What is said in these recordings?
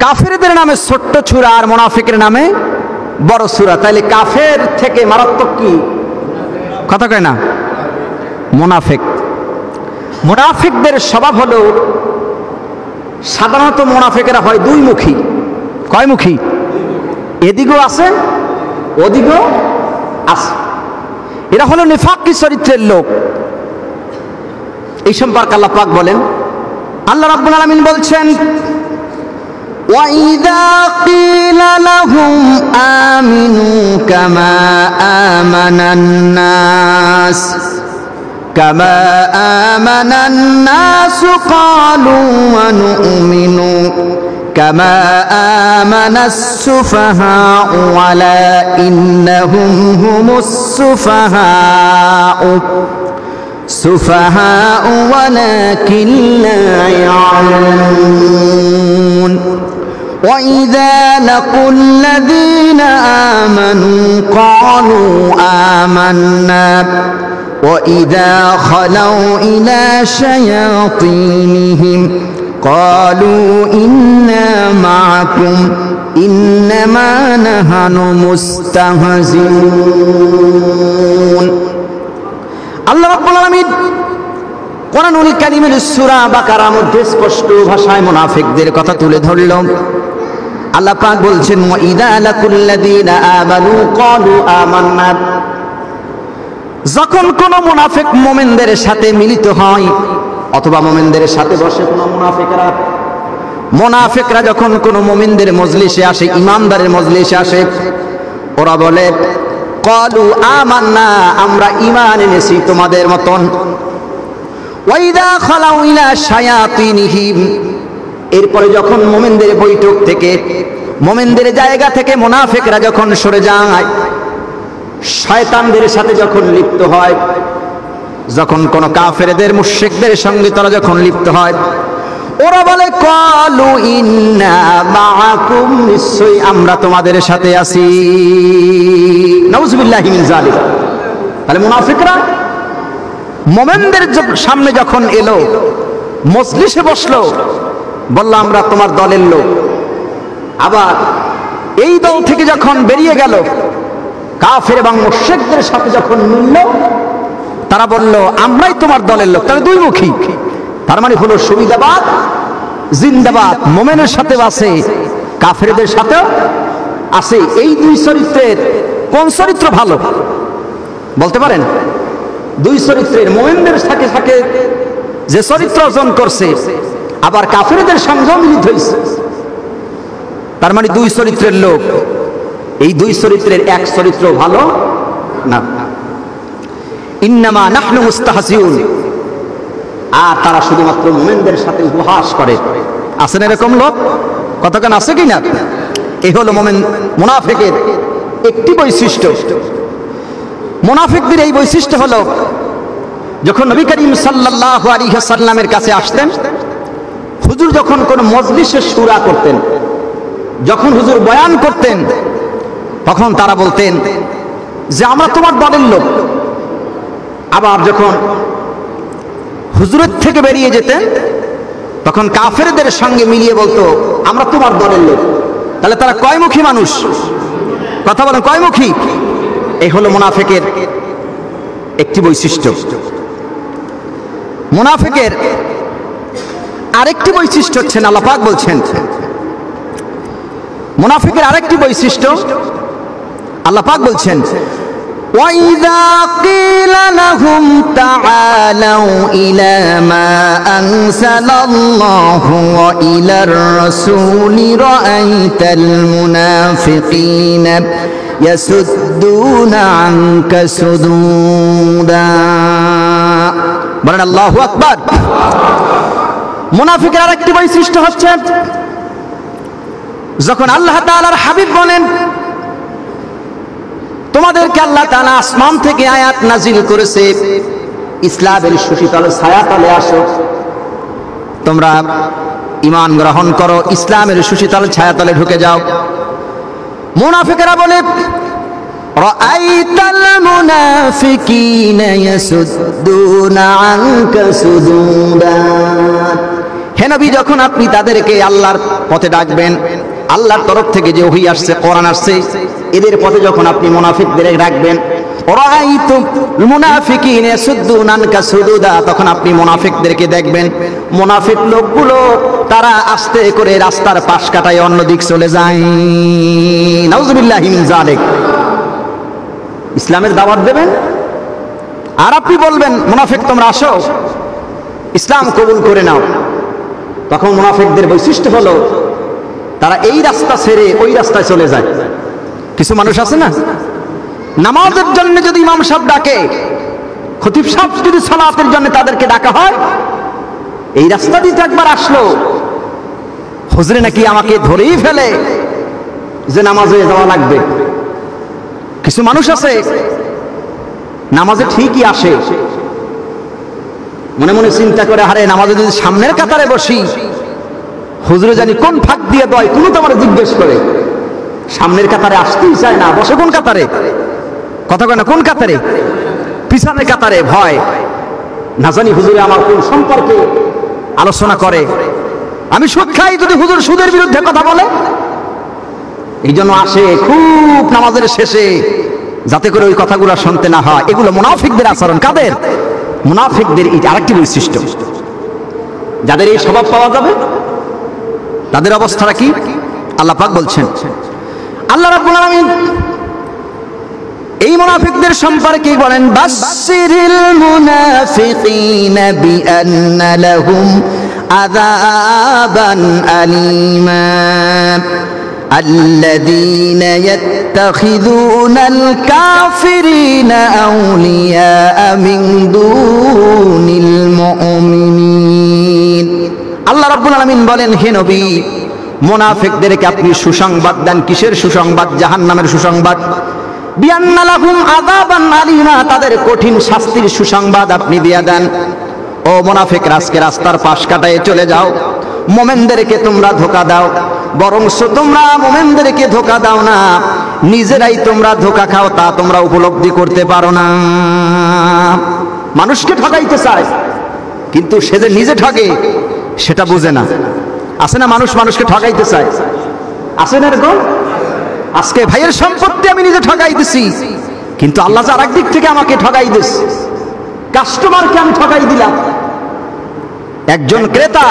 কাফেরদের নামে ছোট্ট সূরা আর মুনাফিকের নামে বড় সূরা। তাইলে কাফের থেকে মারাত্মক কি কথা কয় না? মুনাফিক। মুনাফিকদের স্বভাব হলো, সাধারণত মুনাফিকেরা হয় দুই মুখী। কয় মুখী? এদিকেও আছে ওদিকেও আছে। এরা হলো নিফাকি চরিত্রের লোক। এই সম্পর্কে আল্লাহ পাক বলেন, আল্লাহ রাব্বুল আলামিন বলছেন, وَإِذَا قِيلَ لَهُمْ آمِنُوا كَمَا آمَنَ النَّاسُ قَالُوا وَنُؤْمِنُ كَمَا آمَنَ السُّفَهَاءُ وَلَا إِنَّهُمْ هُمُ السُّفَهَاءُ وَلَكِنْ لَا يَعْلَمُونَ وَإِذَا لَقُوا الَّذِينَ آمَنُوا قَالُوا آمَنَّا وَإِذَا خَلَوْا إِلَى شَيَاطِينِهِمْ قَالُوا إِنَّا مَعَكُمْ إِنَّمَا نَحْنُ مُسْتَهْزِئُونَ। আল্লাহ রাব্বুল আলামিন কোরআনুল কারীমের সূরা বাকারার মধ্যে স্পষ্ট ভাষায় মুনাফিকদের কথা তুলে ধরল। আল্লাহ পাক বলছেন, ওয়াইদা লাকুল্লাযীনা আমানু ক্বালু আমান্না। যখন কোন মুনাফিক মুমিনদের সাথে মিলিত হয় অথবা মুমিনদের সাথে বসে কোন মুনাফিকরা যখন কোন মুমিনদের মজলিসে আসে, ইমানদারের মজলিসে আসে, ওরা বলে, ক্বালু আমান্না, আমরা ঈমান এনেছি তোমাদের মতন। ওয়াইদা খালাউ ইলা শায়াতিনিহিম, এরপরে যখন মুমিনদের বৈঠক থেকে, মুমিনদের জায়গা থেকে মুনাফিকরা যখন সরে যায়, শয়তানদের সাথে যখন লিপ্ত হয়, যখন কোন কাফেরদের মুশরিকদের সঙ্গে তারা যখন লিপ্ত হয়, ওরা বলে, ক্বালু ইন্না মাআকুম, নিশ্চয়ই আমরা তোমাদের সাথে আছি। নাউযুবিল্লাহি মিন যালিক। তাহলে মুনাফিকরা মুমিনদের সামনে যখন এলো, মজলিসে বসলো, বলল আমরা তোমার দলের লোক। আবার এই দল থেকে যখন বেরিয়ে গেল, কাফের এবং মুশরিকদের সাথে যখন মিলল, তারা বলল আমরাই তোমার দলের লোক। তাহলে দুই মুখী। তার মানে হলো সুবিধাবাদ জিন্দাবাদ, মুমিনের সাথে আছে, কাফেরদের সাথে আছে। এই দুই চরিত্রের কোন চরিত্র ভালো বলতে পারেন? দুই চরিত্রের, মুমিনদের সাথে সাথে যে চরিত্র অর্জন করছে, আবার কাফেরদের সঙ্গে মিলিত হয়েছে, তার মানে দুই চরিত্রের লোক। এই দুই চরিত্রের এক চরিত্র ভালো না। ইন্নামা নাহনু মুস্তাহজিউন, আর তারা শুধুমাত্র মুমিনদের সাথে উপহাস করে। আছেন এরকম লোক? কতক্ষণ আছে কি না? এই হলো মুনাফিকের একটি বৈশিষ্ট্য। মুনাফিকদের এই বৈশিষ্ট্য হলো, যখন নবী করিম সাল্লাল্লাহু আলাইহি ওয়াসাল্লামের কাছে আসতেন, হুজুর যখন কোন মজলিসে শুরা করতেন, যখন হুজুর বয়ান করতেন, তখন তারা বলতেন যে আমরা তোমার দলের লোক। আবার যখন হুজুরের থেকে বেরিয়ে যেতেন, তখন কাফেরদের সঙ্গে মিলিয়ে বলতো আমরা তোমার দলের লোক। তাহলে তারা কয়মুখী মানুষ? কথা বলেন, কয়মুখী? এই হলো মুনাফিকের একটি বৈশিষ্ট্য। মুনাফিকের আরেকটি বৈশিষ্ট্য হচ্ছে, আল্লাহ পাক বলছেন, মুনাফিকের আরেকটি বৈশিষ্ট্য আল্লাহ পাক বলছেন, وَإِذَا قِيلَ لَهُمْ تَعَالَوْا إِلَى مَا أَنزَلَ اللَّهُ وَإِلَى الرَّسُولِ رَأَيْتَ الْمُنَافِقِينَ يَصُدُّونَ عَنكَ صُدُودًا। বলেন আল্লাহু আকবার। মুনাফিকের আরেকটি বৈশিষ্ট্য হচ্ছে, যখন আল্লাহ তাআলার হাবিব বলেন তোমাদেরকে আল্লাহ তাআলা আসমান থেকে আয়াত নাজিল করেছে, ইসলামের সুশীতল ছায়াতলে আসো, তোমরা ঈমান গ্রহণ করো, ইসলামের সুশীতল ছায়াতলে ঢুকে যাও। মুনাফিকরা বলে, রাআইতাল মুনাফিকিনা ইয়াসুদ্দুনা আনকা সুদুদা। হে নবী, যখন আপনি তাদেরকে আল্লাহর পথে ডাকবেন, আল্লাহর তরফ থেকে যে ওহী আসছে, কোরআন আসছে, এদের পথে যখন আপনি মুনাফিকদের রাখবেন, রাআইতুম মুনাফিকিন ইয়াসুদ্দুনা আনকা সুদুদা, তখন আপনি মুনাফিকদেরকে দেখবেন, মুনাফিক লোকগুলো তারা আস্তে করে রাস্তার পাশ কাটায় অন্যদিক চলে যায়। নাউযুবিল্লাহি মিন যালিক। ইসলামের দাওয়াত দেবেন আর আপনি বলবেন, মুনাফিক তোমরা আসো, ইসলাম কবুল করে নাও। তখন মুনাফিকদের বৈশিষ্ট্য হলো তারা এই রাস্তা ছেড়ে ওই রাস্তায় চলে যায়। কিছু মানুষ আছে না, নামাজের জন্য যদি ইমাম সাহেব ডাকে, খতিব সাহেব যদি সালাতের জন্য তাদেরকে ডাকা হয়, এই রাস্তা দিয়ে একবার আসলো, হুজুরে নাকি আমাকে ধরেই ফেলে যে নামাজে যাওয়া লাগবে। কিছু মানুষ আছে নামাজে ঠিকই আসে, মনে মনে চিন্তা করে, আরে নামাজে যদি সামনের কাতারে বসি, হুজুরে জানি কোন ফাঁক দিয়ে দেয়, কোনো তো আমার জিজ্ঞেস করে, সামনের কাতারে আসতেই চায় না, বসে কোন কাতারে, কথা কয় না, কোন কাতারে, পিছনের কাতারে, ভয় না জানি হুজুরে আমার কোন সম্পর্কে আলোচনা করে, আমি সুদ খাই, যদি হুজুর সুদের বিরুদ্ধে কথা বলে, এই জন্য আসে খুব নামাজের শেষে, যাতে করে ওই কথাগুলো শুনতে না হয়। এগুলো মুনাফিকদের আচরণ। কাদের? মুনাফিকদের। এই আরেকটি বৈশিষ্ট্য, যাদের এই স্বভাব পাওয়া যাবে তাদের অবস্থাটা কি আল্লাহ পাক বলছেন। আল্লাহ রাব্বুল আলামিন এই মুনাফিকদের সম্পর্কে বলেন, বাশশিরিল মুনাফিকিনা বিআন্না লাহুম আযাবান আলীমা الذين يتخذون الكافرين أولياء من دون المؤمنين। আল্লাহ রাব্বুল আলামিন বলেন, হে নবী, মুনাফিকদেরকে আপনি সুসংবাদ দেন। কিসের সুসংবাদ? জাহান্নামের সুসংবাদ। বিআন্না লাহুম আযাবান আলীমা, তাদের কঠিন শাস্তির সুসংবাদ আপনি দিয়ে দেন। ও মুনাফিক, আজকে রাস্তার পাশ কাটায় চলে যাও, মুমিনদেরকে তোমরা ধোঁকা দাও, বরংস তোমরা মুমিনদেরকে ধোঁকা দাও না, নিজেরাই তোমরা ধোঁকা খাও, তা তোমরা উপলব্ধি করতে পারো না। মানুষকে ঠকাইতে চায়, কিন্তু সে যে নিজে ঠকে সেটা বুঝে না। আছে না মানুষ মানুষকে ঠকাইতে চায়? আছে না এরকম? আজকে ভাইয়ের সম্পত্তি আমি নিজে ঠকাই দিছি, কিন্তু আল্লাহ যে আরেক দিক থেকে আমাকে ঠকাই দিস, কাস্টমারকে আমি ঠকাই দিলাম। একজন ক্রেতা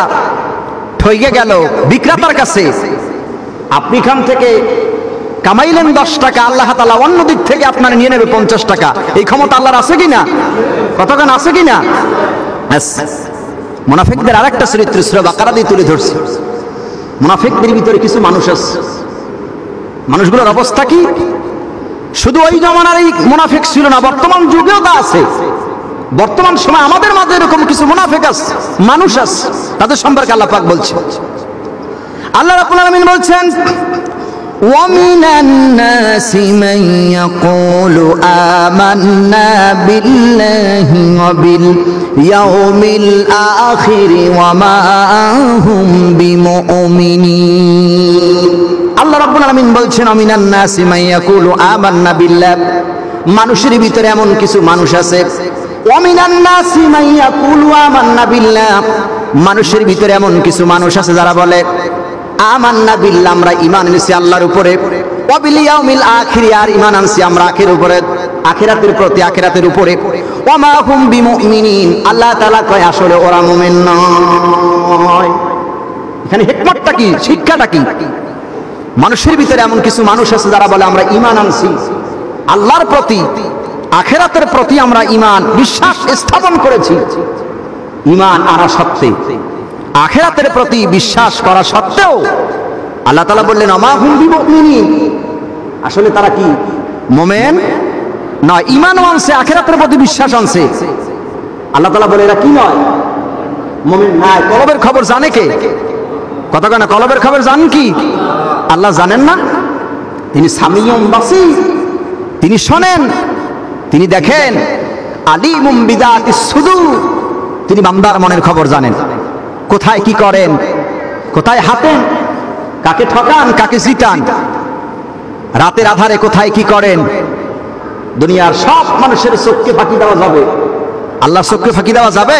ঠইগে গেল বিক্রেতার কাছে, আপনি এখান থেকে কামাইলেন 10 টাকা, আল্লাহ তাআলা অন্য দিক থেকে আপনার নিয়ে নেবে 50 টাকা। এই ক্ষমতা আল্লাহর আছে কিনা? কতক্ষণ আছে কিনা? মুনাফিকদের আরেকটা চরিত্র সূরা বাকারা দিয়ে তুলে ধরছে। মুনাফিকদের ভিতরে কিছু মানুষ আছে, মানুষগুলোর অবস্থা কি? শুধু ওই জমানার এই মুনাফিক ছিল না, বর্তমান যুগেও তা আছে। বর্তমান সময় আমাদের মাঝে এরকম কিছু মুনাফিক আছে, মানুষ আছে, তাদের সম্পর্কে আল্লাহ পাক বলছে। আল্লাহ রাব্বুল আলামিন বলছেন, وَمِنَ النَّاسِ مَن يَقُولُ آمَنَّا بِاللَّهِ وَبِالْيَوْمِ الْآخِرِ وَمَا هُمْ بِمُؤْمِنِينَ। আল্লাহ রাব্বুল আলামিন বলছেন, وَمِنَ النَّاسِ مَن يَقُولُ آمَنَّا بِاللَّهِ, মানুষের ভিতরে এমন কিছু মানুষ আছে, وَمِنَ النَّاسِ مَن يَقُولُ آمَنَّا بِاللَّهِ, মানুষের ভিতরে এমন কিছু মানুষ আছে যারা বলে, আমান্না বিল্লাহ, আমরা ঈমান এনেছি আল্লাহর উপরে, ওয়া বিল ইয়াউমিল আখির, আর ঈমান আনছি আমরা আখিরের উপরে, আখিরাতের প্রতি, আখিরাতের উপরে। ওয়া মা হুম বিমুমিনিন, আল্লাহ তাআলা কয় আসলে ওরা মুমিন নয়। এখানে হিকমতটা কি, শিক্ষাটা কি? মানুষের ভিতরে এমন কিছু মানুষ আছে যারা বলে আমরা ঈমান আনছি আল্লাহর প্রতি, আখিরাতের প্রতি আমরা ঈমান বিশ্বাস স্থাপন করেছি। ঈমান আনা সত্ত্বে, আখিরাতের প্রতি বিশ্বাস করা সত্ত্বেও আল্লাহ তাআলা বললেন আমা হুম বিমুমিনিন, আসলে তারা কি মুমিন নয়। ঈমান আনছে, আখিরাতের প্রতি বিশ্বাস আনছে, আল্লাহ তাআলা বলে এরা কি নয়, মুমিন নয়। কলবের খবর জানে কে? কথা কয় না, কলবের খবর জানেন কি? আল্লাহ জানেন না? তিনি সামিউম বাসীর, তিনি শোনেন, তিনি দেখেন। আলিমুম বিদাতিস সুদূর, তিনি বান্দার মনের খবর জানেন, কোথায় কি করেন, কোথায় হাতেন, কাকে ঠকান, কাকে জিতান, রাতের আধারে কোথায় কি করেন। দুনিয়ার সব মানুষের চোখকে ফাঁকি দেওয়া যাবে, আল্লাহর চোখকে ফাঁকি দেওয়া যাবে?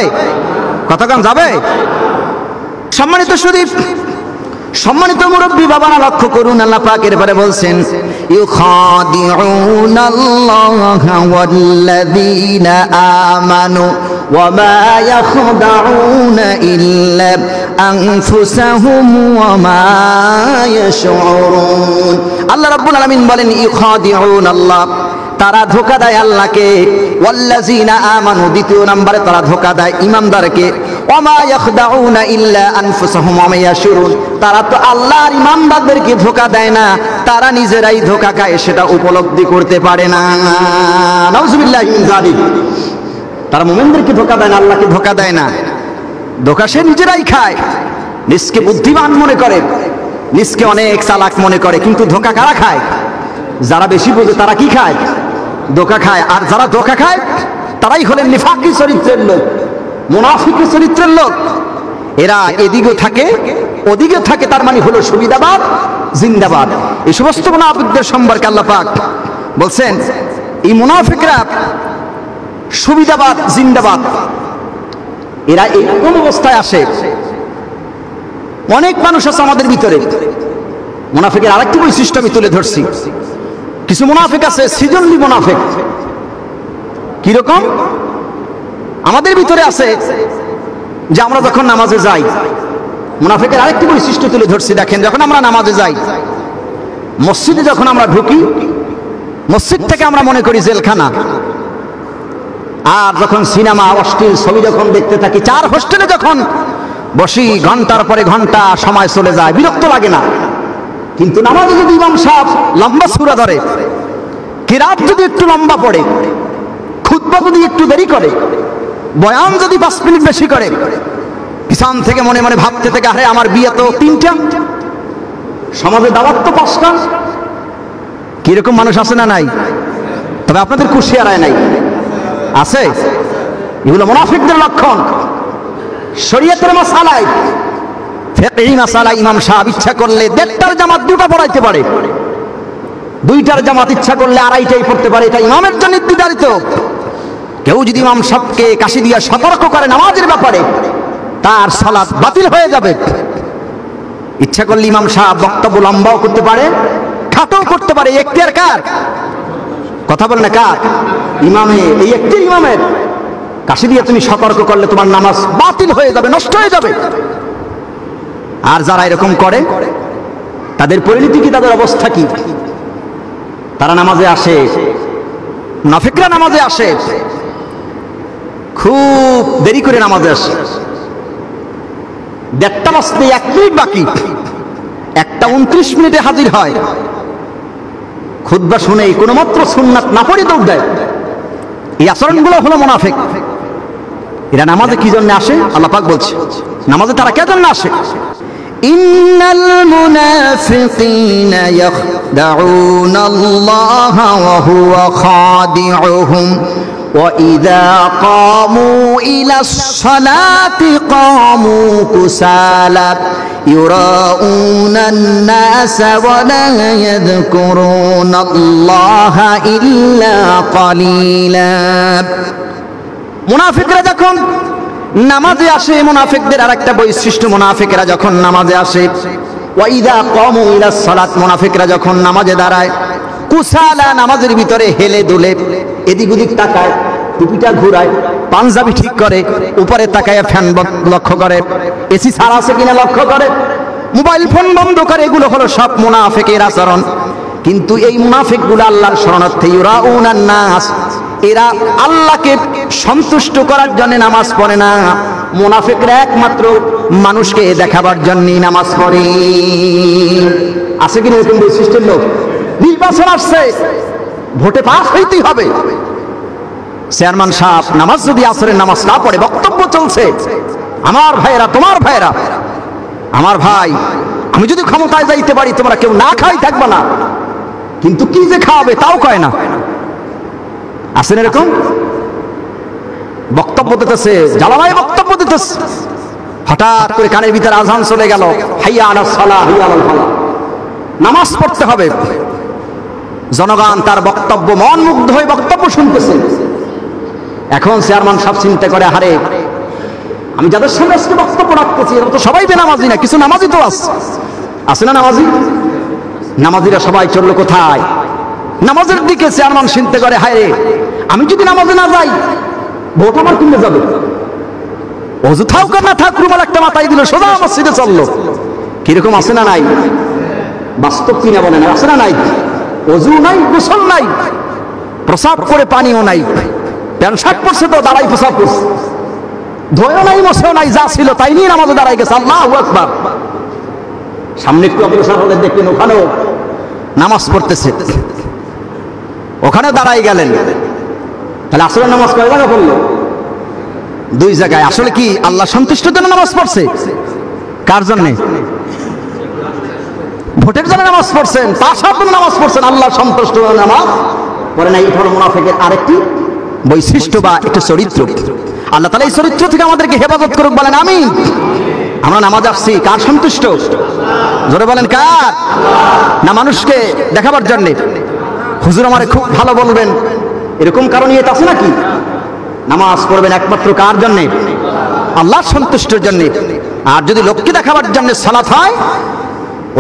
কতক্ষণ যাবে? সম্মানিত শরীফ, সম্মানিত মুরব্বী বাবারা লক্ষ্য করুন, আল্লাহ পাক এরপরে বলছেন ইউখাদিউনাল্লাহা ওয়াল্লাযীনা আমানু ওয়া মা ইয়াখদাউনা ইল্লা আনফুসাহুম ওয়া মা ইয়াশউরুন। আল্লাহ রাব্বুল আলামিন বলেন ইউখাদিউনাল্লাহ, তারা ধোঁকা দেয় আল্লাহকে, ওয়াল্লাযীনা আমানু দ্বিতীয় নম্বরে তারা ধোঁকা দেয় ঈমানদারকে, ওয়া মা ইয়াখদাউনা ইল্লা আনফুসাহুম ওয়া মা ইয়াশউরুন, তারা তো আল্লাহর ঈমানদারদেরকে ধোঁকা দেয় না, তারা নিজেরাই ধোঁকা খায়, সেটা উপলব্ধি করতে পারে না। নাউযুবিল্লাহি মিন যালিক। তারা মুমিনদেরকে ধোঁকা দেয় না, আল্লাহকে ধোঁকা দেয় না, ধোঁকা সে নিজেরাই খায়। নিজকে বুদ্ধিমান মনে করে, নিজকে অনেক চালাক মনে করে, কিন্তু ধোঁকা কারা খায়? যারা বেশি বোঝে তারা কি খায়? ধোঁকা খায়। আর যারা ধোঁকা খায় তারাই হলেন নিফাকি চরিত্রের লোক, মুনাফিক চরিত্রের লোক। এরা এদিকেও থাকে ওদিকেও থাকে, তার মানে হলো সুবিধাবাদ জিন্দাবাদ। এই সমস্ত মুনাফিকদের সম্পর্কে আল্লাহ পাক বলছেন এই মুনাফিকরা সুবিধাবাদ জিন্দাবাদ। এরা এরকম অবস্থায় আসে, অনেক মানুষ আছে আমাদের ভিতরে। মুনাফিকের আরেকটি বৈশিষ্ট্য আমি তুলে ধরছি। কিছু মুনাফিক আছে সৃজনশীল মুনাফিক। কিরকম? আমাদের ভিতরে আছে যে আমরা যখন নামাজে যাই, মুনাফিকের আরেকটি বৈশিষ্ট্য তুলে ধরছি। দেখেন, যখন আমরা নামাজে যাই, মসজিদে যখন আমরা ঢুকি, মসজিদ থেকে আমরা মনে করি জেলখানা। আর যখন সিনেমা অশ্লীল ছবি যখন দেখতে থাকি, চার হোস্টেলে যখন বসি, ঘন্টার পরে ঘন্টা সময় চলে যায়, বিরক্ত লাগে না। কিন্তু নামাজে যদি ইমাম সাহেব লম্বা সূরা ধরে, কিরাত যদি একটু লম্বা পড়ে, খুতবা যদি একটু দেরি করে, বয়ান যদি 5 মিনিট বেশি করে, পিছন থেকে মনে মনে ভাবতে থেকে, আরে আমার বিয়ে তো 3টা, সমাজে দাওয়াত তো 5টা। কিরকম মানুষ আছে না নাই? তবে আপনাদের কুশিয়ারায় নাই, আছে। এগুলো মুনাফিকদের লক্ষণ। শরীয়তের মাসালায়, ফিকহি মাসালায় ইমাম সাহেব ইচ্ছা করলে 1.5টার জামাত 2টা পড়াইতে পারে, 2টার জামাত ইচ্ছা করলে 2.5টাই পড়তে পারে। এটা ইমামের জন্য নির্ধারিত। কেউ যদি ইমাম সাহেবকে কাশি দিয়ে সতর্ক করে নামাজের ব্যাপারে, তার সালাত বাতিল হয়ে যাবে। ইচ্ছা করলে ইমাম সাহেব বক্তব্য লম্বাও করতে পারে, খাটোও করতে পারে। এখতিয়ার কার? কথা বলেন না, কার? ইমামের। এই একটি ইমামের কাশি দিয়ে তুমি সতর্ক করলে তোমার নামাজ বাতিল হয়ে যাবে, নষ্ট হয়ে যাবে। আর যারা এরকম করে, তাদের পরিণতি কি, তাদের অবস্থা কি? তারা নামাজে আসে, মুনাফিকরা নামাজে আসে, খুব দেরি করে নামাজে আসে। 1:30 বাজতে 1 মিনিট বাকি, 1:29 মিনিটে হাজির হয়। খুতবা শুনে কোনো মাত্র সুন্নাত না পড়ে দৌড় দেয়। এই আচরণগুলো হলো মুনাফিক। এরা নামাজে কি জন্য আসে? আল্লাহ পাক বলছে নামাজে তারা কে জন্য আসে? ইন্নাল মুনাফিকিনা ইয়াখদাউনাল্লাহা ওয়া হুয়া খাদিউহুম ওয়া ইযা কামু ইলাস সালাতি কামু কুসালা ইউরাউনান নাসা ওয়া লা ইয়াযকুরুনাল্লাহা ইল্লা কালিলা। মুনাফিকরা যখন নামাজে আসে, মুনাফিকদের আরেকটা বৈশিষ্ট্য, মুনাফিকরা যখন নামাজে আসে, ওয়া ইযা কামু ইলাস সালাত, মুনাফিকরা যখন নামাজে দাঁড়ায়, কুসালা, নামাজের ভিতরে হেলে দুলে, এদিক ওদিক তাকায়, টুপিটা ঘুরায়, পাঞ্জাবি ঠিক করে, উপরে তাকায় ফ্যান লক্ষ্য করে, এসি ছাড়া আছে কিনা লক্ষ্য করে, মোবাইল ফোন বন্ধ করে। এগুলো হলো সব মুনাফিকের আচরণ। কিন্তু এই মুনাফিকগুলো আল্লাহর শরণার্থী, ইউরাউনান নাস, এরা আল্লাহকে সন্তুষ্ট করার জন্য নামাজ পড়ে না। মুনাফিকরা একমাত্র মানুষকে দেখাবার জন্যই নামাজ পড়ে। আছে কিনা এরকম বৈশিষ্ট্যের লোক? নির্বাচন আসছে, ভোটে পাস হইতেই হবে। চেয়ারম্যান সাহেব নামাজ যদি আসরের নামাজ না পড়ে, বক্তব্য চলছে, আমার ভাইয়েরা, তোমার ভাইয়েরা, আমার ভাই, আমি যদি ক্ষমতায় যাইতে পারি তোমরা কেউ না খাই থাকবে না, কিন্তু কি যে খাওয়াবে তাও কয় না। আছেন এরকম? বক্তব্য দিতেছে, জ্বালামায় বক্তব্য দিতেছে, হঠাৎ করে কানের ভিতরে আজান চলে গেল, হাইয়া আলাস সালাহ, হাইয়া আলাল ফালাহ, নামাজ পড়তে হবে। জনগণ তার বক্তব্য মন মুগ্ধ হয়ে বক্তব্য শুনতেছে। এখন চেয়ারম্যান সাহেব চিন্তা করে, হারে আমি যাদের সামনে আজকে বক্তব্য রাখতেছি এরা তো সবাই বেনামাজি না, কিছু নামাজি তো আছে না নামাজি? নামাজিরা সবাই চললো কোথায়? নামাজের দিকে চেয়ারম্যান চিন্তা করে, হায় রে আমি যদি নামাজে না যাই ভোট আমার কিনতে যাবে। অজু থাক না থাক রুমাল একটা মাথায় দিল, সোজা মসজিদে চললো। কিরকম আছে না নাই? বাস্তব কিনা বলেন, আছে না নাই? অজু নাই, গোসল নাই, প্রসাব করে পানিও নাই, প্যান্ট শার্ট পরছে তো দাঁড়াই প্রসাব করছে, ধোয়ও নাই মশেও নাই, যা ছিল তাই নিয়ে নামাজে দাঁড়াই গেছে। আল্লাহু আকবার। সামনে একটু অগ্রসর হলে দেখলেন ওখানেও নামাজ পড়তেছে, ওখানে দাঁড়াই গেলেন। তাহলে আসলে নামাজ কয় জায়গা পড়লো? 2 জায়গায়। আসলে কি আল্লাহ সন্তুষ্টির জন্য নামাজ পড়ছে? কার জন্যে? ভোটের জন্য নামাজ পড়ছেন, তার জন্য নামাজ পড়ছেন, আল্লাহ সন্তুষ্ট নামাজ পড়ে না। এই হলো মুনাফিকের আরেকটি বৈশিষ্ট্য বা একটা চরিত্র। আল্লাহ তাআলা এই চরিত্র থেকে আমাদেরকে হেফাজত করুক, বলেন আমিন। আমরা নামাজ আসছি কার সন্তুষ্ট? জোরে বলেন কার? না মানুষকে দেখাবার জন্যে? হুজুর আমারে খুব ভালো বলবেন এরকম কারণ ইয়ে আছে নাকি? নামাজ পড়বেন একমাত্র কার জন্যে? আল্লাহর সন্তুষ্টির জন্যে। আর যদি লোককে দেখাবার জন্য সালাত হয়,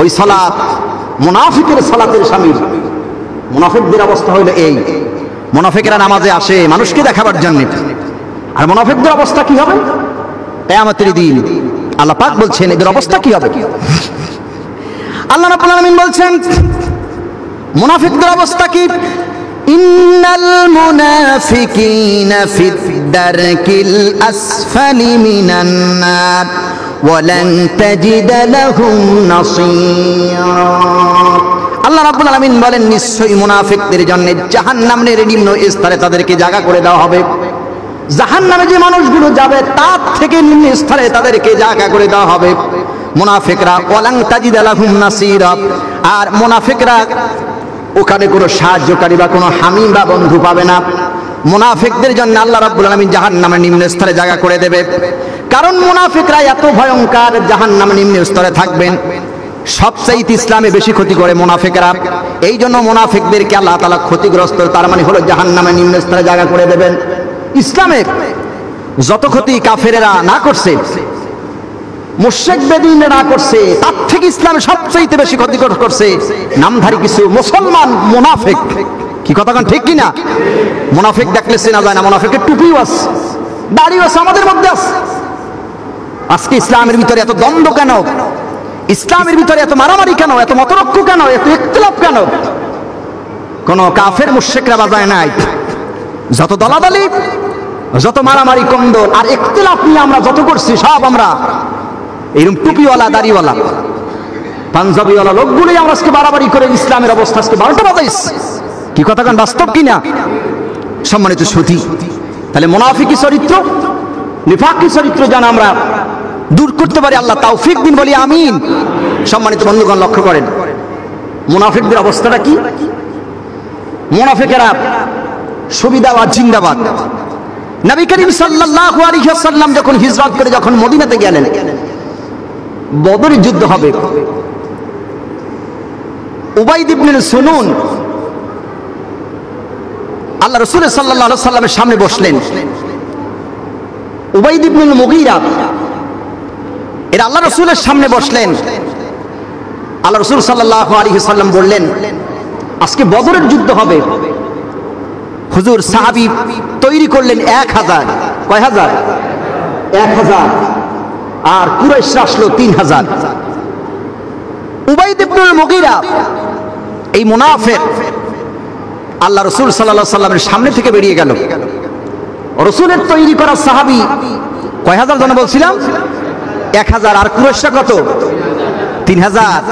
ওই সালাত মুনাফিকের সালাতের শামিল। মুনাফিকদের অবস্থা হইল এই, মুনাফিকেরা নামাজে আসে মানুষকে দেখাবার জন্য, আর মুনাফিকদের অবস্থা কি হবে কিয়ামতের দিন? আল্লাহ পাক বলছেন এদের অবস্থা কি হবে। আল্লাহ রাব্বুল আলামিন বলছেন মুনাফিকদের অবস্থা কি? ইন্নাল মুনাফিকিনা ফিদ দারকিল আসফালি মিনান নার ওয়া লান তাজিদা লাহুম নাসীরা। আল্লাহ রাব্বুল আলামিন বলেন নিশ্চয়ই মুনাফিকদের জন্য জাহান্নামের নিম্ন স্তরে তাদেরকে জায়গা করে দেওয়া হবে। জাহান্নামে যে মানুষগুলো যাবে তার থেকে নিম্ন স্তরে তাদেরকে জায়গা করে দেওয়া হবে মুনাফিকরা। ওয়ালাং তাজিদা লাহুম নাসীরা। আর মুনাফিকরা ওখানে কোনো সাহায্যকারী বা কোনো হামিম বা বন্ধু পাবে না। মুনাফিকদের জন্য আল্লাহ রাব্বুল আলামিন জাহান্নামের নিম্ন স্তরে জায়গা করে দেবে। কারণ মুনাফিকরা এত ভয়ঙ্কর, জাহান্নামের নিম্ন স্তরে থাকবেন। সবচাইতে ইসলামে বেশি ক্ষতি করে মুনাফিকরা। এই জন্য মুনাফিকদেরকে আল্লাহ তাআলা ক্ষতিগ্রস্ত, তার মানে হলো জাহান্নামের নিম্ন স্তরে জায়গা করে দেবেন। ইসলামে যত ক্ষতি কাফেরেরা না করছে, মুশরিক বেদীনরা না করছে, তার থেকে ইসলামে সবচাইতে বেশি ক্ষতি করছে নামধারী কিছু মুসলমান মুনাফিক। কি কথা কোন ঠিক কিনা? মুনাফিক দেখলে চেনা যায় না, মুনাফিকের টুপিও আছে, দাড়িও আছে, আমাদের মধ্যে আছে। আজকে ইসলামের ভিতরে এত দ্বন্দ্ব কেন? ইসলামের ভিতরে এত মারামারি কেন? এত মতরক্ষ কেন? এত ইখতিলাফ কেন? কোন কাফের মুশরিকরা বাজায় নাই। যত দলাদলি, যত মারামারি কন্দল আর ইখতিলাফ নিয়ে আমরা যত করছি, সব আমরা এরকম টুপিওয়ালা, দাড়িওয়ালা, পাঞ্জাবিওয়ালা লোকগুলোই আমরা আজকে বাড়াবাড়ি করে ইসলামের অবস্থা আজকে 12টা বাজাইছি। কি কথা কান বাস্তব কিনা? সম্মানিত সুধী, তাহলে মুনাফিকি চরিত্র, নিফাকি চরিত্র যেন আমরা দূর করতে পারি, আল্লাহ তৌফিক দিন, বলি আমিন। সম্মানিত বন্ধুগণ লক্ষ্য করেন মুনাফিকদের অবস্থাটা কি। মুনাফিকেরা সুবিধাবাদ, জিন্দাবাদ। নবী করিম সাল্লাল্লাহু আলাইহি ওয়াসাল্লাম যখন হিজরত করে যখন মদিনাতে গেলেন, বদরের যুদ্ধ হবে। উবাইদ ইবনে সুনুন আল্লাহ রাসূল সাল্লাল্লাহু আলাইহি ওয়াসাল্লামের সামনে বসলেন। উবাইদ ইবনে মুগীরা এরা আল্লাহ রাসূলের সামনে বসলেন। আল্লাহ রাসূল সাল্লাল্লাহু আলাইহি ওয়াসাল্লাম বললেন আজকে বদরের যুদ্ধ হবে। হুজুর সাহাবী তৈরি করলেন 1000। কয় হাজার? 1000। আর কুরাইশরা আসলো 3000। উবাইদ ইবনে মুগীরা এই মুনাফিক আল্লাহ রাসূল সাল্লাল্লাহু আলাইহি ওয়াসাল্লামের সামনে থেকে বেরিয়ে গেল। রাসূলের তৈরি করা সাহাবী কয় হাজার জন বলছিলাম? 1000। আর কুরাইশরা কত? 3000।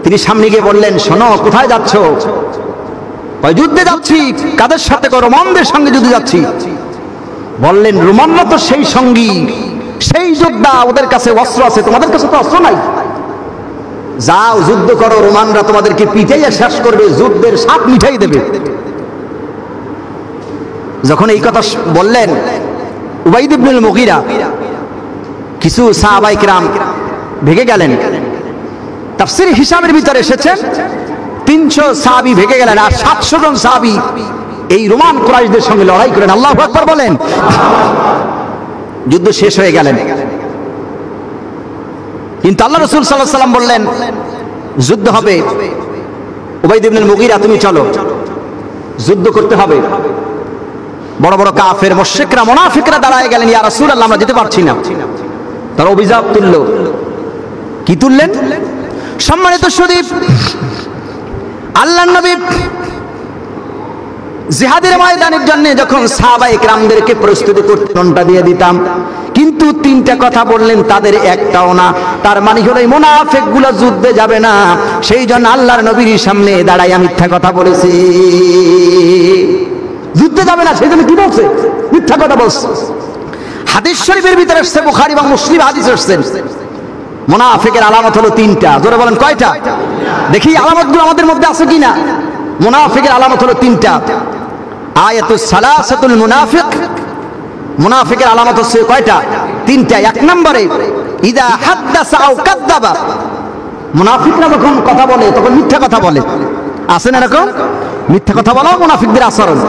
তিনি সামনে গিয়ে বললেন শোনো, কোথায় যাচ্ছ? কয় যুদ্ধে যাচ্ছি। কাদের সাথে? রোমানদের সঙ্গে যুদ্ধে যাচ্ছি। বললেন রোমানরা তো সেই সঙ্গী, সেই যোদ্ধা, ওদের কাছে অস্ত্র আছে, তোমাদের কাছে তো অস্ত্র নাই। যাও যুদ্ধ করো, রোমানরা তোমাদেরকে পিটাইয়া শেষ করবে, যুদ্ধের স্বাদ মিঠাই দেবে। যখন এই কথা বললেন উবাইদ ইবনে মুগীরা, কিছু সাহাবায়ে কিরাম ভেগে গেলেন। তাফসীর হিসাবের ভিতরে এসেছেন 300 সাহাবী ভেগে গেলেন, আর 700 জন সাহাবী এই রোমান কুরাইশদের সঙ্গে লড়াই করেন। আল্লাহু আকবার বলেন। যুদ্ধ শেষ হয়ে গেলেন। কিন্তু আল্লাহ রাসূল সাল্লাল্লাহু আলাইহি ওয়াসাল্লাম বললেন যুদ্ধ হবে, উবাইদ ইবনে মুগীরা তুমি চলো, যুদ্ধ করতে হবে। বড় বড় কাফের মুশরিকরা মুনাফিকরা দাঁড়ায় গেলেন, ইয়া রাসূলুল্লাহ আমরা যেতে পারছি না। তারা অভিযোগ তুলল, কি তুললেন? সম্মানিত শরীফ, আল্লাহর নবী জিহাদের ময়দানের জন্য যখন সাহাবায়ে কেরামদেরকে প্রস্তুতি করতে ঘন্টা দিয়ে দিতাম, কিন্তু তিনটা কথা বললেন, তাদের একটাও না। তার মানে হলো এই মুনাফিকগুলো যুদ্ধে যাবে না, সেই জন্য আল্লাহর নবীর সামনে দাঁড়াইয়া মিথ্যা কথা বলেছি। যুদ্ধে যাবে না সেই জন্য কি বলছে? মিথ্যা কথা বলছে। হাদিস শরীফের ভিতরে আসছে, বুখারী এবং মুসলিম হাদিস আসছে, মুনাফিকের আলামত হলো তিনটা। জোরে বলেন কয়টা? দেখি আলামতগুলো আমাদের মধ্যে আছে কিনা। মুনাফিকের আলামত হলো তিনটা। আয়াতুস সালাসাতুল মুনাফিক, মুনাফিকের আলামত হচ্ছে কয়টা? তিনটা। এক নম্বরে ইদা হাদ্দাসা আও কাযাবা, মুনাফিকরা যখন কথা বলে তখন মিথ্যা কথা বলে। আছে না এরকম? মিথ্যা কথা বলা মুনাফিকদের আচরণ।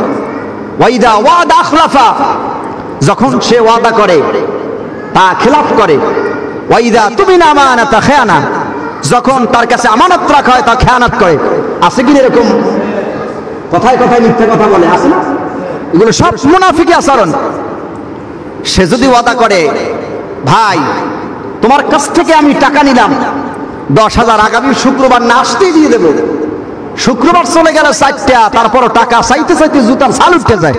ওয়া ইদা ওয়াদা আখলাফা, যখন সে ওয়াদা করে তা খেলাফ করে। ওয়া ইদা তুমিনা আমানাতা খায়ানা, যখন তার কাছে আমানত রাখা হয় তা খেয়ানত করে। আছে কি এরকম? কথায় কথায় মিথ্যা কথা বলে, আছে না? এগুলো সব মুনাফিকি আচরণ। সে যদি ওয়াদা করে, ভাই তোমার কাছ থেকে আমি টাকা নিলাম 10,000, আগামী শুক্রবার না আসতেই দিয়ে দেবো। শুক্রবার চলে গেল 4টা, তারপরও টাকা চাইতে চাইতে জুতার ছাল উঠতে যায়,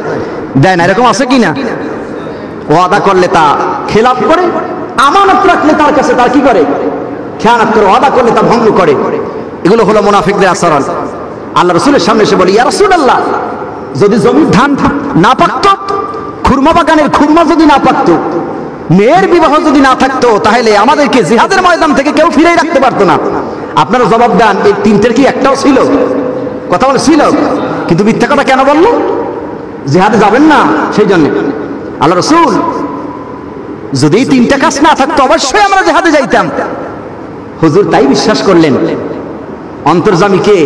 দেয় না। এরকম আছে কি না? ওয়াদা করলে তা খেলাফ করে, আমানত রাখলে তার কাছে তার কি করে? খেয়ানত করে। ওয়াদা করলে তা ভঙ্গ করে। এগুলো হলো মুনাফিকদের আচরণ। আল্লাহ রাসূলের সামনে এসে বলি, ইয়া রাসূলুল্লাহ, যদি জমির ধান না পাকতো, খুরমা বাগানের খুরমা যদি না পাকতো, মেয়ের বিবাহ যদি না থাকতো, তাহলে আমাদেরকে জিহাদের ময়দান থেকে কেউ ফিরেই রাখতে পারতো না। আপনারা জবাব দেন, এই তিনটের কি একটাও ছিল? কথা বলে ছিল, কিন্তু মিথ্যা কথা কেন বললো? জিহাদে যাবেন না সেই জন্য। আল্লাহ রাসূল, যদি এই তিনটা কাজ না থাকতো অবশ্যই আমরা জিহাদে যাইতাম। হুজুর তাই বিশ্বাস করলেন। অন্তর্যামী কে?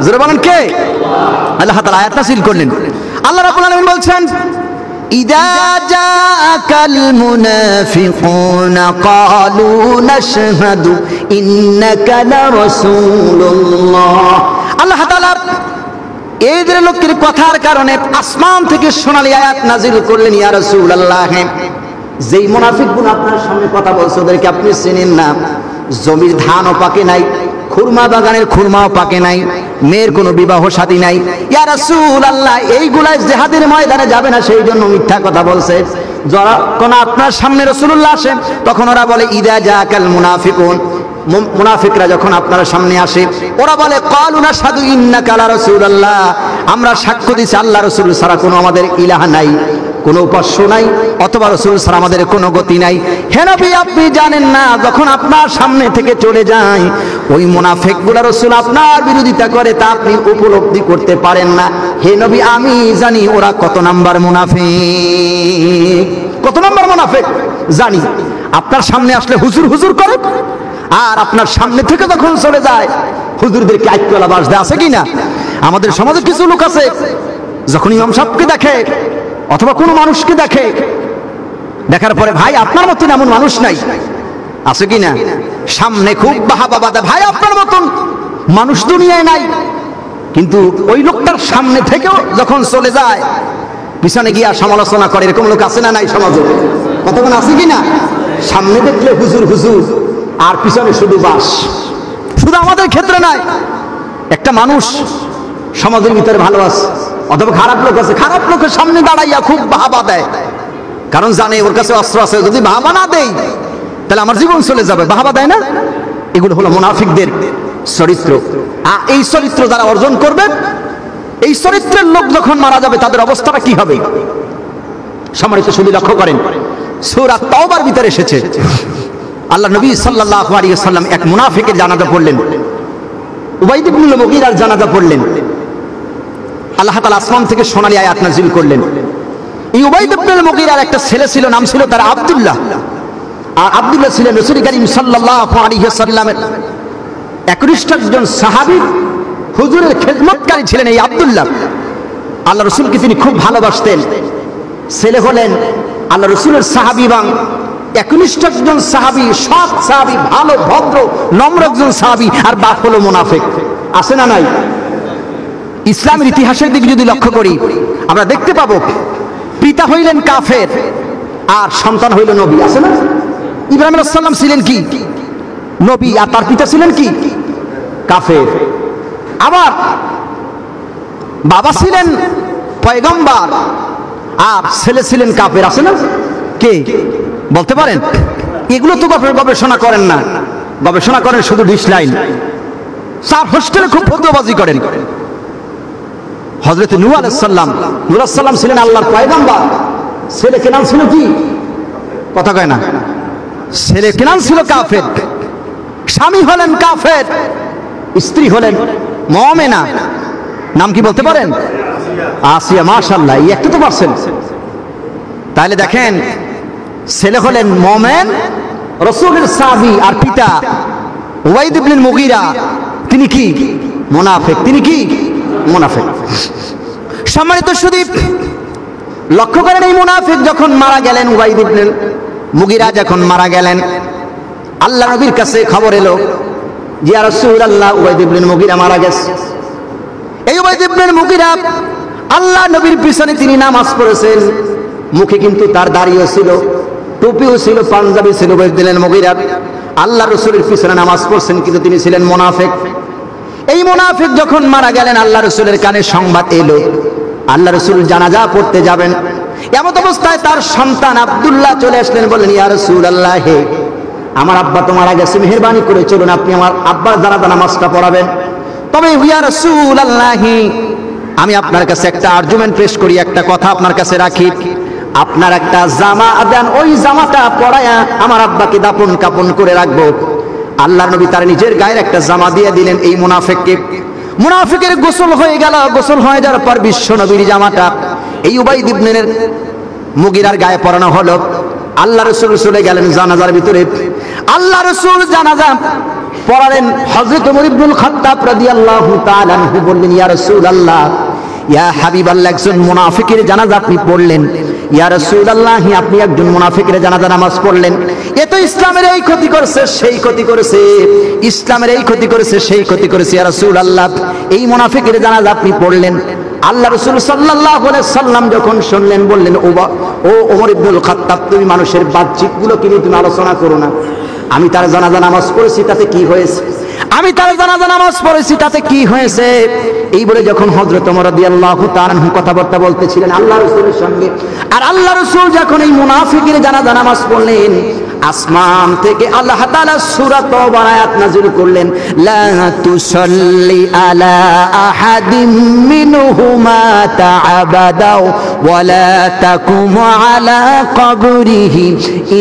জোরে বলেন কে? আল্লাহ তাআলা আয়াত নাযিল করলেন। আল্লাহ রাব্বুল আলামিন বলছেন, ইদা জাআকাল মুনাফিকুনা ক্বালু নাশহাদু ইন্নাকা লারাসূলুল্লাহ। আল্লাহ তাআলা এদের লোকের কথার কারণে আসমান থেকে সোনালী আয়াত নাযিল করলেন, ইয়া রাসূলুল্লাহ, যেই মুনাফিকগুলো আপনার সামনে কথা বলছে ওদেরকে আপনি চেনেন না। জমির ধানও পাকে নাই, খুরমা বাগানের খুরমাও পাকে নাই, মেয়ের কোনো বিবাহ শাদী নাই। ইয়া রাসূলুল্লাহ, এইগুলাই জিহাদের ময়দানে যাবে না, সেই জন্য মিথ্যা কথা বলছে। যখন আপনার সামনে রাসূলুল্লাহ আসেন তখন ওরা বলে ইদা জাকাল মুনাফিকুন, মুনাফিকরা যখন আপনার সামনে আসে ওরা বলে ক্বালু নাশহাদু ইন্নাকা লারাসূলুল্লাহ, আমরা সাক্ষ্য দিচ্ছি আল্লাহ রাসূল ছাড়া কোনো আমাদের ইলাহ নাই, কোনো উপাস্য নাই, অথবা রাসূল ছাড়া আমাদের কোনো গতি নাই। হে নবী, আপনি জানেন না যখন আপনার সামনে থেকে চলে যায় ওই মুনাফিকগুলো রাসূল আপনার বিরোধিতা করে, তা আপনি উপলব্ধি করতে পারেন না। হে নবী, আমি জানি ওরা কত নাম্বার মুনাফিক। কত নাম্বার মুনাফিক জানি। আপনার সামনে আসলে হুজুর হুজুর করে, আর আপনার সামনে থেকে যখন চলে যায় হুজুরদেরকে আইকলা বাস দেয়। আছে কি না? আমাদের সমাজে কিছু লোক আছে, যখন ইমাম সাহেবকে দেখে অথবা কোনো মানুষকে দেখে, দেখার পরে ভাই আপনার মতন এমন মানুষ নাই। আছে কি না? সামনে খুব বাহাবা বাদা, ভাই আপনার মতন মানুষ দুনিয়ায় নাই। কিন্তু ওই লোকটার সামনে থেকেও যখন চলে যায় পিছনে গিয়া সমালোচনা করে। এরকম লোক আছে না নাই সমাজে? কতক্ষণ আছে কি না? সামনে দেখলে হুজুর হুজুর, আর পিছনে শুধু বাস। শুধু আমাদের ক্ষেত্রে নয়, একটা মানুষ সমাজের ভিতরে ভালো আছে অথবা খারাপ লোক আছে, খারাপ লোকের সামনে দাঁড়াইয়া খুব বাহাবা দেয়, কারণ জানে ওর কাছে অস্ত্র আছে, যদি বাহাবা না দেই তাহলে আমার জীবন চলে যাবে। বাহাবা দেয় না? এগুলো হলো মুনাফিকদের চরিত্র। আর এই চরিত্র যারা অর্জন করবে, এই চরিত্রের লোক যখন মারা যাবে তাদের অবস্থাটা কি হবে? সম্মানিত শুধু লক্ষ্য করেন, সূরা তাওবার ভিতরে এসেছে আল্লাহ নবী সাল্লাল্লাহু আলাইহি ওয়াসাল্লাম এক মুনাফিকের জানাজা পড়লেন, উবাইদ ইবনে মুগীরার জানাজা পড়লেন। আল্লাহ তাআলা আসমান থেকে সোনালী আয়াত নাযিল করলেন। এই উবাইদ ইবনে মুগীরার একটা ছেলে ছিল, নাম ছিল তার আব্দুল্লাহ। আর আব্দুল্লাহ ছিলেন রাসূল করিম সাল্লাল্লাহু আলাইহি ওয়াসাল্লামের একনিষ্ঠ একজন সাহাবী, হুজুরের খেদমতকারী ছিলেন এই আব্দুল্লাহ। আল্লাহ রাসূলকে তিনি খুব ভালোবাসতেন। ছেলে হলেন আল্লাহ রসুলের সাহাবী এবং একনিষ্ঠ একজন সাহাবী, সৎ সাহাবী, ভালো ভদ্র নম্র একজন সাহাবী, আর বাপ হলো মুনাফিক। আছে না নাই? ইসলামের ইতিহাসের দিকে যদি লক্ষ্য করি আমরা দেখতে পাবো পিতা হইলেন কাফের আর সন্তান হইল নবী। আছে না? ইব্রাহিম আলাইহিস সালাম ছিলেন কি? নবী, আর তার পিতা ছিলেন কি? কাফের। আবার বাবা ছিলেন পয়গম্বর আর ছেলে ছিলেন কাফের। আছে না? কে বলতে পারেন? এগুলো তো গবেষণা করেন না, গবেষণা করেন শুধু ডিশ লাইন। স্যার হোস্টেলে খুব ফতোয়াবাজি করেন। হযরত নূহ আলাইহিস সালাম, নূহ আলাইহিস সালাম ছিলেন আল্লাহর পয়গম্বর, ছেলে কেনান ছিল কি? কথা কয় না। ছেলে কেনান ছিল কাফের, স্বামী হলেন কাফের, স্ত্রী হলেন মুমিনা। নাম কি বলতে পারেন? আসিয়া। মাশাআল্লাহ, এই একটু তো পারছেন। তাহলে দেখেন, ছেলে হলেন মুমিন, রাসূলের সাহাবী, আর পিতা ওয়াইদ ইবনে মুগীরা তিনি কি? মুনাফিক। তিনি কি? মুনাফিক। সম্মানিত শুধু লক্ষ্য করেন, এই মুনাফিক যখন মারা গেলেন, ওয়াইদ ইবনে মুগীরা যখন মারা গেলেন, আল্লাহ নবীর কাছে খবর এলো যে ইয়া রাসূলুল্লাহ, ওয়াইদ ইবনে মুগীরা মারা গেছে। এই ওয়াইদ ইবনে মুগীরা আল্লাহ নবীর পিছনে তিনি নামাজ পড়েছেন, মুখে কিন্তু তার দাড়িও ছিল, টুপিও ছিল, পাঞ্জাবি ছিল। ওয়াইদ ইবনে মুগীরা আল্লাহ রাসূলের পিছনে নামাজ পড়ছেন, কিন্তু তিনি ছিলেন মুনাফিক। এই মুনাফিক যখন মারা গেলেন, আল্লাহ রাসূলের কানে সংবাদ এলো আল্লাহ রাসূল জানাজা পড়তে যাবেন। এমত অবস্থায় তার সন্তান আব্দুল্লাহ চলে আসলেন, বললেন ইয়া রাসূলুল্লাহ, হে আমার আব্বা তো মারা গেছে, মেহেরবানি করে চলুন, আপনি আমার আব্বার জানাজা নামাজটা পড়াবেন। তবে ইয়া রাসূলুল্লাহ, আমি আপনার কাছে একটা আর্গুমেন্ট পেশ করি, একটা কথা আপনার কাছে রাখি। আপনার একটা জামা দেন, ওই জামাটা পরায়া আমার আব্বাকে দাফন কাফন করে রাখবো। আল্লাহর নবী তার নিজের গায়ের একটা জামা দিয়ে দিলেন এই মুনাফিককে। মুনাফিকের গোসল হয়ে গেল। গোসল হয়ে যাওয়ার পর বিশ্ব নবীর জামাটা এই উবাইদ ইবনে মুগীরার গায়ে পরানো হলো। আল্লাহ রাসূল চলে গেলেন জানাজার ভিতরে। আল্লাহ রাসূল জানাজা পড়ালেন। হযরত ওমর ইবনুল খাত্তাব রাদিয়াল্লাহু তাআলা আনহু বললেন, ইয়া রাসূলুল্লাহ, ইয়া হাবিবাল্লাহ, একজন মুনাফিকের জানাজা আপনি পড়লেন। ইয়া রাসূলুল্লাহ, আপনি একজন মুনাফিকের জানাজা নামাজ পড়লেন। এ তো ইসলামের এই ক্ষতি করেছে, সেই ক্ষতি করেছে, ইসলামের এই ক্ষতি করেছে, সেই ক্ষতি করেছে। ইয়া রাসূলুল্লাহ, এই মুনাফিকের জানাজা আপনি পড়লেন। আল্লাহ রাসূল সাল্লাল্লাহু আলাইহি সাল্লাম যখন শুনলেন, বললেন, ও ওমর ইবনুল খাত্তাব, তুমি মানুষের বাহ্যিকগুলো নিয়ে তুমি আলোচনা করো না। আমি তার জানাজা নামাজ পড়েছি, তাতে কি হয়েছে? আমি তার জানাজা নামাজ পড়েছি, তাতে কি হয়েছে? এই বলে যখন হযরত ওমর রাদিয়াল্লাহু তাআলা আনহু কথাবার্তা বলতেছিলেন আল্লাহ রাসূলের সঙ্গে, আর আল্লাহ রাসূল যখন এই মুনাফিকের জানাজা নামাজ পড়লেন, আসমান থেকে আল্লাহ তাআলা সূরা তাওবার আয়াত নাযিল করলেন, লা তুসাল্লি আলা আহাদিম মিনহুমা তা'আবাদাও ওয়া লা তাকুম আলা কবরিহি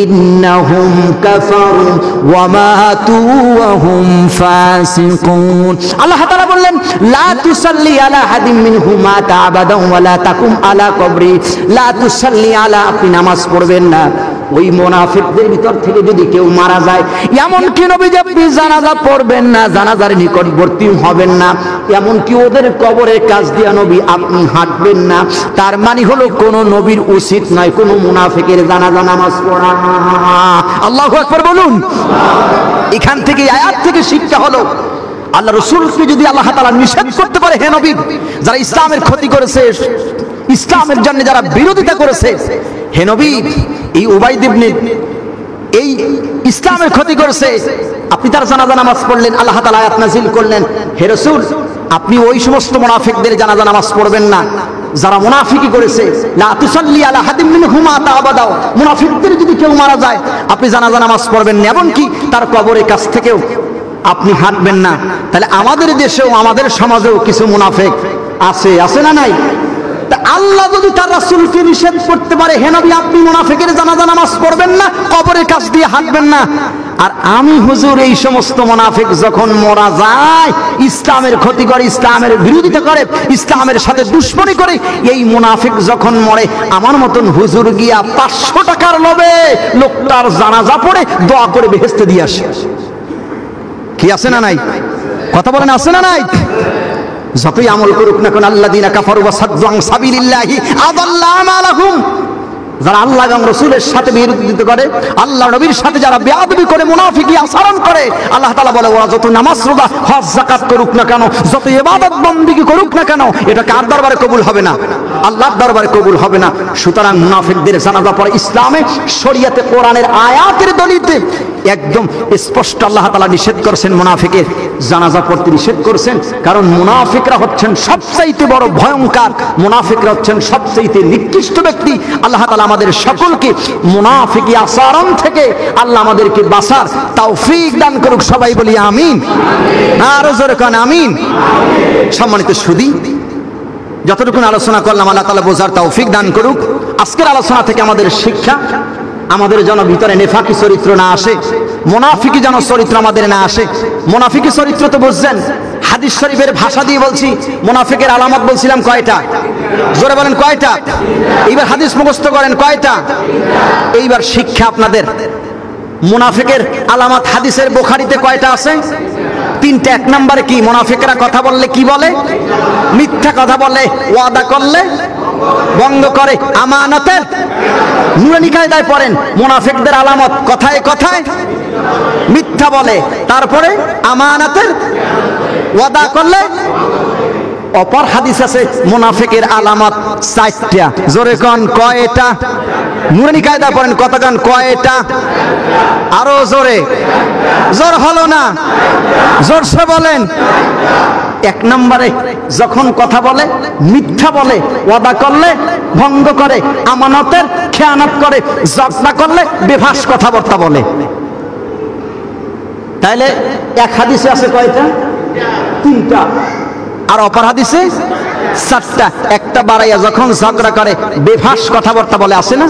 ইন্নাহুম কাফারু ওয়া মাতু ওয়া হুম ফাসিকুন। আল্লাহ তাআলা বললেন, লা তুসাল্লি আলা আহাদিম মিনহুমা তা'আবাদাও ওয়া লা তাকুম আলা কবরি। লা তুসাল্লি আলা, আপনি নামাজ পড়বেন না ওই মুনাফিকদের ভিতর থেকে যদি কেউ মারা যায়। এমন কি নবী যে আপনি জানাজা পড়বেন না, জানাজার নিকটবর্তী হবেন না, এমন কি ওদের কবরের কাছ দিয়া নবী আপনি হাঁটবেন না। তার মানে হলো কোন নবীর উচিত নয় কোন মুনাফিকের জানাজা নামাজ পড়া। আল্লাহু আকবার বলুন। এখান থেকে আয়াত থেকে শিক্ষা হলো, আল্লাহ রাসূলকে যদি আল্লাহ তাআলা নিষেধ করতে পারে, হে নবী, যারা ইসলামের ক্ষতি করেছে, ইসলামের জন্য যারা বিরোধিতা করেছে, হে নবী, এই উবাইদ ইবনে এই ইসলামের ক্ষতি করেছে, আপনি তার জানাজা নামাজ পড়লেন। আল্লাহ তাআলা আয়াত নাযিল করলেন, হে রাসূল, আপনি ওই সমস্ত মুনাফিকদের জানাজা নামাজ পড়বেন না যারা মুনাফিকি করেছে। লা তুসাল্লি আলা আহাদিম মিনহুমা তা'আবাদাও, মুনাফিকদের যদি কেউ মারা যায় আপনি জানাজা নামাজ পড়বেন না, এমনকি তার কবরের কাছ থেকেও আপনি হাঁটবেন না। তাহলে আমাদের দেশেও আমাদের সমাজেও কিছু মুনাফিক আছে, আছে না নাই? তা আল্লাহ যদি তার রাসূলকে নিষেধ করতে পারে, হে নবী, আপনি মুনাফিকের জানাজা নামাজ পড়বেন না, কবরের কাছ দিয়ে হাঁটবেন না, আর আমি হুজুর এই সমস্ত মুনাফিক যখন মারা যায়, ইসলামের ক্ষতি করে, ইসলামের বিরোধিতা করে, ইসলামের সাথে দুশমনি করে, এই মুনাফিক যখন মরে, আমার মতন হুজুর গিয়া 500 টাকার লোভে লোকটার জানাজা পড়ে দোয়া করে বেহেশতে দিয়ে আসে। কি আছে না নাই? কথা বলেন, আছে না নাই? যতই আমল করুক না কোন, আল্লাযীনা কাফারু ওয়া সাদ্দু আন সাবিলিল্লাহি আযাল্লা আমালাহুম, যারা আল্লাহ এবং রাসূলের সাথে বিরোধিতা করে, আল্লাহ নবীর সাথে যারা বেয়াদবি করে, মুনাফিকি আচরণ করে, আল্লাহ তাআলা বলে ওরা যত নামাজ রোজা হজ যাকাত করুক না কেন, যত ইবাদত বন্দেগী করুক না কেন, এটা কার দরবারে কবুল হবে না? আল্লাহর দরবারে কবুল হবে না। সুতরাং মুনাফিকদের জানাজা পড়া ইসলামে, শরীয়তে, কোরআনের আয়াতের দলিলে একদম স্পষ্ট আল্লাহ তাআলা নিষেধ করেছেন, মুনাফিকের জানাজা পড়তে নিষেধ করেছেন। কারণ মুনাফিকরা হচ্ছেন সবচাইতে বড় ভয়ঙ্কর, মুনাফিকরা হচ্ছেন সবচাইতে নিকৃষ্ট ব্যক্তি। আল্লাহ তাআলা আমাদের সকলকে মুনাফিকি আচরণ থেকে আল্লাহ আমাদেরকে বাঁচার তৌফিক দান করুক। সবাই বলি আমিন। আরো জোরে কোন আমিন। সম্মানিত সুধী, যতটুকু আলোচনা করলাম আল্লাহ তাআলা বোঝার তৌফিক দান করুক। আজকের আলোচনা থেকে আমাদের শিক্ষা, আমাদের যেন ভিতরে নেফাকি চরিত্র না আসে, মুনাফিকি যেন চরিত্র আমাদের না আসে। মুনাফিকি চরিত্র তো বুঝছেন, হাদিস শরীফের ভাষা দিয়ে বলছি, মুনাফিকের আলামত বলছিলাম কয়টা? জোরে বলেন কয়টা? এইবার হাদিস মুখস্থ করেন কয়টা? এইবার শিক্ষা আপনাদের, মুনাফিকের আলামত হাদিসের বুখারীতে কয়টা আছে? তিনটা। এক নম্বরে কি? মুনাফিকরা কথা বললে কি বলে? মিথ্যা কথা বলে, ওয়াদা করলে ভঙ্গ করে, আমানতের নুরানি কায়দায় পড়েন, মুনাফিকদের আলামত কথায় কথায় মিথ্যা বলে, তারপরে আমানতের ওয়াদা করলে। অপর হাদিস আছে মুনাফিকের আলামত 4টা। জোরে কোন কয়টা? নুরানি কায়দা পড়েন, কতক্ষণ কয়টা? আরো জোরে, জোর হলো না, জোরসে বলেন। এক নম্বরে যখন কথা বলে মিথ্যা বলে, ওয়াদা করলে ভঙ্গ করে, আমানতের খেয়ানত করে, জগনা করলে বেফাস কথাবার্তা বলে। তাইলে এক হাদিসে আছে কয়টা? 3টা। আর অপর হাদিসে 4টা। একটা বাড়াইয়া যখন ঝগড়া করে বেফাস কথাবার্তা বলে, আসে না?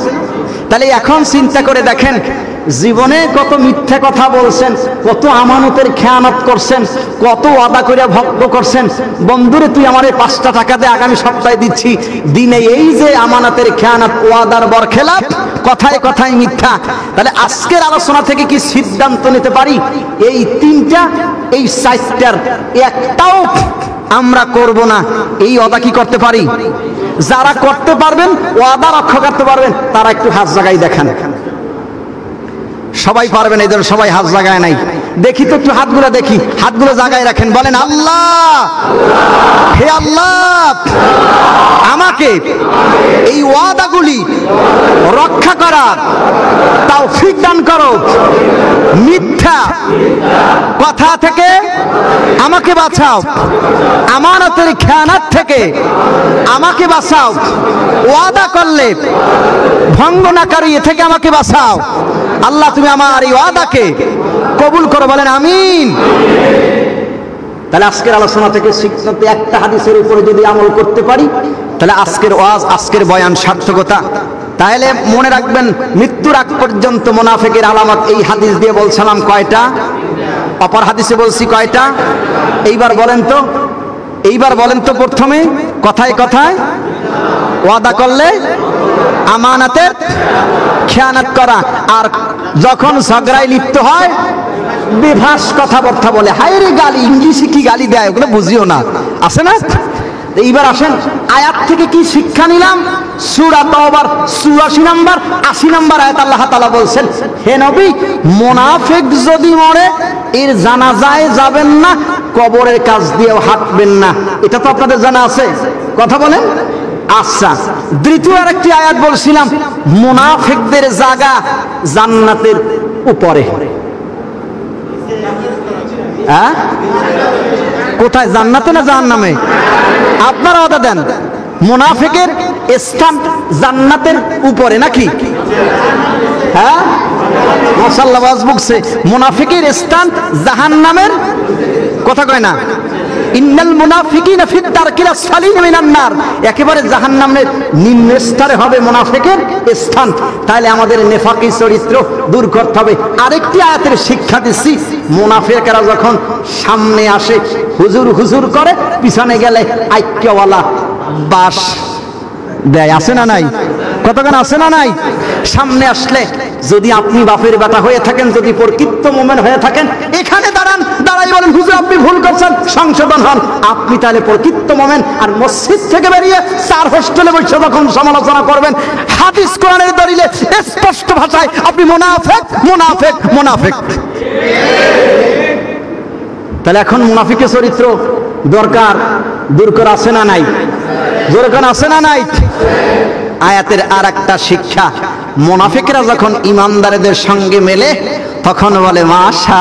তাহলে এখন চিন্তা করে দেখেন, জীবনে কত মিথ্যা কথা বলছেন, কত আমানতের খেয়ানত করছেন, কত ওয়াদা করে ভঙ্গ করছেন। বন্ধুরে তুই আমারে 5টা টাকা দে, আগামী সপ্তাহে দিচ্ছি। দিনে এই যে আমানতের খেয়ানত, ওয়াদার বরখেলাপ, কথায় কথায় মিথ্যা। তাহলে আজকের আলোচনা থেকে কি সিদ্ধান্ত নিতে পারি? এই 3টা, এই 4টার একটাও আমরা করব না, এই ওয়াদা কি করতে পারি? যারা করতে পারবেন, ওয়াদা রক্ষা করতে পারবেন, তারা একটু হাত জাগাই দেখান। সবাই পারবেন? এদের সবাই হাত জাগায় নাই, দেখি তো একটু হাতগুলো দেখি, হাতগুলো জাগায় রাখেন, বলেন আল্লাহ, হে আল্লাহ, আমাকে এই ওয়াদাগুলি রক্ষা করার তৌফিক দান করো। মিথ্যা কথা থেকে আমাকে বাঁচাও, আমানতের খেয়ানত থেকে আমাকে বাঁচাও, ওয়াদা করলে ভঙ্গ না করি এ থেকে আমাকে বাঁচাও। আল্লাহ তুমি আমার এই ওয়াদাকে কবুল করো, বলেন আমিন। তাহলে আজকের আলোচনা থেকে শিক্ষিত একটা হাদিসের উপরে যদি আমল করতে পারি, তাহলে আজকের ওয়াজ, আজকের বয়ান সার্থকতা। তাহলে মনে রাখবেন, মৃত্যুর আগ পর্যন্ত মুনাফিকের আলামত এই হাদিস দিয়ে বলছিলাম কয়টা? অপর হাদিসে বলছি কয়টা? এইবার বলেন তো প্রথমে কথায় কথায় ওয়াদা করলে আমানতের খেয়ানত করা, আর যখন ঝগড়ায় লিপ্ত হয় বেফাস কথাবার্তা বলে। হায় রে গালি, ইংলিশে কি গালি দেয় ওগুলো বুঝিও না, আছে না? এইবার আসেন, আয়াত থেকে কি শিক্ষা নিলাম? সূরা তাওবার 84 নম্বর 80 নম্বর আয়াত আল্লাহ তাআলা বলছেন, হে নবী, মুনাফিক যদি মরে এর জানাজায় যাবেন না, কবরের কাছ দিয়েও হাঁটবেন না। এটা তো আপনাদের জানা আছে, কথা বলেন। আচ্ছা, দ্বিতীয় আরেকটি আয়াত বলছিলাম, মুনাফিকদের জায়গা জান্নাতের উপরে। হ্যাঁ, কোথায়? জান্নাতে না জাহান্নামে? আপনারা ওটা দেন। মুনাফিকের স্থান জান্নাতের উপরে নাকি? হ্যাঁ, মাশাআল্লাহ, ওয়াজ বকছে। মুনাফিকের স্থান জাহান্নামের কথা কয় না? ইন্নাল মুনাফিকিনা ফিদ দারকিল আসফালিন মিনান নার, একেবারে জাহান্নামের নিম্ন স্তরে হবে মুনাফিকের স্থান। তাহলে আমাদের নেফাকি চরিত্র দূর করতে হবে। আরেকটি আয়াতের শিক্ষা দিচ্ছি, মুনাফিকরা যখন সামনে আসে হুজুর হুজুর করে, পিছনে গেলে আইক্যওয়ালা বাস দেয়, আছে না নাই? কতক্ষণ আছে না নাই? সামনে আসলে যদি আপনি বাপের বেটা হয়ে থাকেন, যদি প্রকৃত মুমিন হয়ে থাকেন, এখানে দাঁড়ান, দাঁড়াই দাঁড়িয়ে বলেন হুজুর আপনি ভুল করছেন, সংশোধন হন। আপনি তাহলে প্রকৃত মুমিন। আর মসজিদ থেকে বেরিয়ে চার হোস্টেলে বসে যখন সমালোচনা করবেন, হাদিস কোরআনের দলিলে স্পষ্ট ভাষায় আপনি মুনাফিক মুনাফিক মুনাফিক। তাহলে এখন মুনাফিকের চরিত্র দরকার দূর করা আছে না নাই? জোরে কোন আছে না নাই? আয়াতের আর একটা শিক্ষা, মুনাফিকরা যখন ইমানদারদের সঙ্গে মেলে তখন বলে মাশা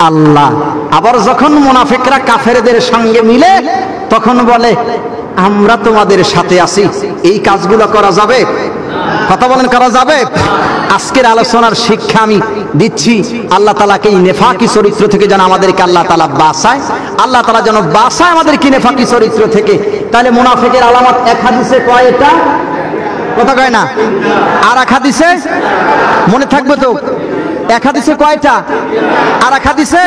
আল্লাহ। আবার যখন মুনাফিকরা কাফেরদের সঙ্গে মিলে তখন বলে আমরা তোমাদের সাথে আছি। এই কাজগুলো করা যাবে? কথা বলেন, করা যাবে? আজকের আলোচনার শিক্ষা আমি দিচ্ছি, আল্লাহ তাআলাকে এই নেফাকি চরিত্র থেকে যেন আমাদেরকে আল্লাহ তাআলা বাঁচায়। আল্লাহ তাআলা যেন বাঁচায় আমাদেরকে নেফাকি চরিত্র থেকে। তাহলে মুনাফিকের আলামত এক হাদিসে কয়টা? কথা কয় না? আর এক হাদিসে মনে থাকবে তো? এক হাদিসে কয়টা? আর এক হাদিসে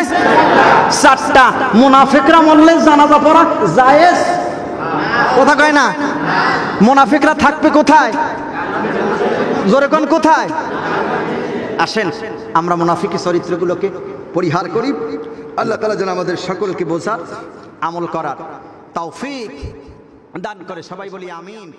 চারটা। মুনাফিকরা মরলে জানাজা পড়া জায়েজ? কথা কয় না? মুনাফিকরা থাকবে কোথায়? জোরে কোন কোথায়? আসেন আমরা মুনাফিকি চরিত্রগুলোকে পরিহার করি। আল্লাহ তাআলা যেন আমাদের সকলকে বোঝার আমল করার তৌফিক দান করে। সবাই বলি আমিন।